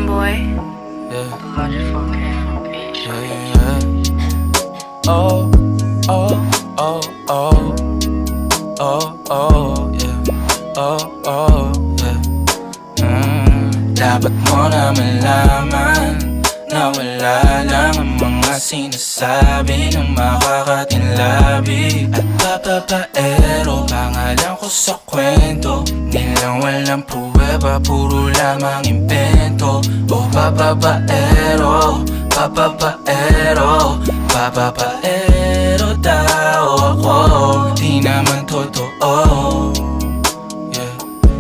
boy. Yeah. Yeah, yeah. Oh, oh, oh, oh. Oh, oh, yeah. Oh, oh, yeah. Dapat mo na malaman na wala lang ang mga sinasabi ng makakatinlabi at papapaero. Pangalan ko sa kwento, nilang walang pruweba, puro lamang impento. O papapaero, papapaero, papapaero daw ako. Di naman totoo, yeah.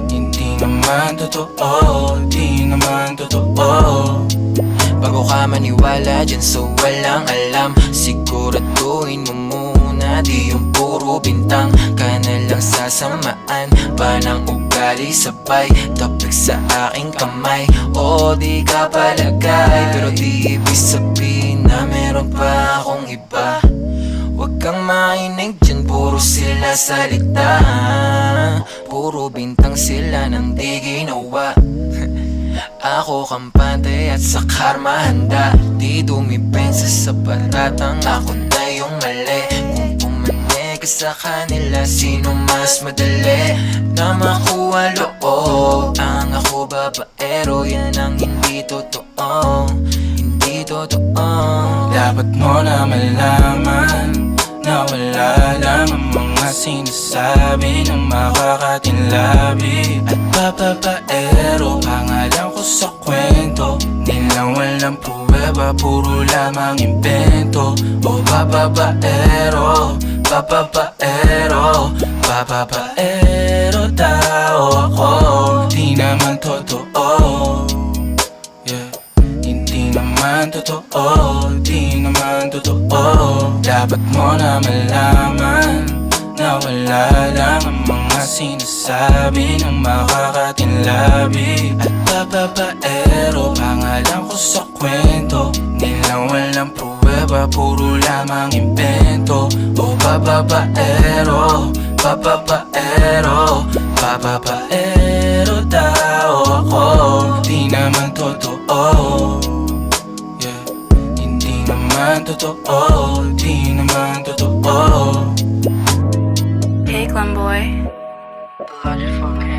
Hindi naman totoo, di naman totoo. Bago ka maniwala dyan sa walang alam, siguraduhin mo muna di yung puro bintang ka na lang sasamaan pa ng ugali sabay tapik sa aking kamay. O di ka palagay, pero di ibig sabihin na meron pa akong iba. Huwag kang mainig dyan, puro sila salita, puro bintang sila nang di ginawa. Ako kampante at sa karma handa, di dumipensa sa patatang ako na yung mali. Kung pumane ka sa kanila, sino mas madali na makuha loob? Ang ako babaero, yan ang hindi totoo, hindi totoo. Dapat mo na malaman na wala lang ang mga sinasabi ng makakatinlabi at papapaero. Pangalan ko sa kwento, nilang walang pruweba, puro lamang impento. O papapaero, papapaero, papapaero daw ako. Di naman totoo, yeah. Hindi naman totoo, di naman totoo. Dapat mo na malaman na wala lang ang mga sinasabi ng makakatinlabi at papapaero. Pangalan ko sa kwento, nilang walang pruweba, puro lamang impento. O papapaero, papapaero, papapaero daw ako. Di naman totoo, yeah. Hindi naman totoo, di naman totoo. Hey, Clem boy. Logic 4K.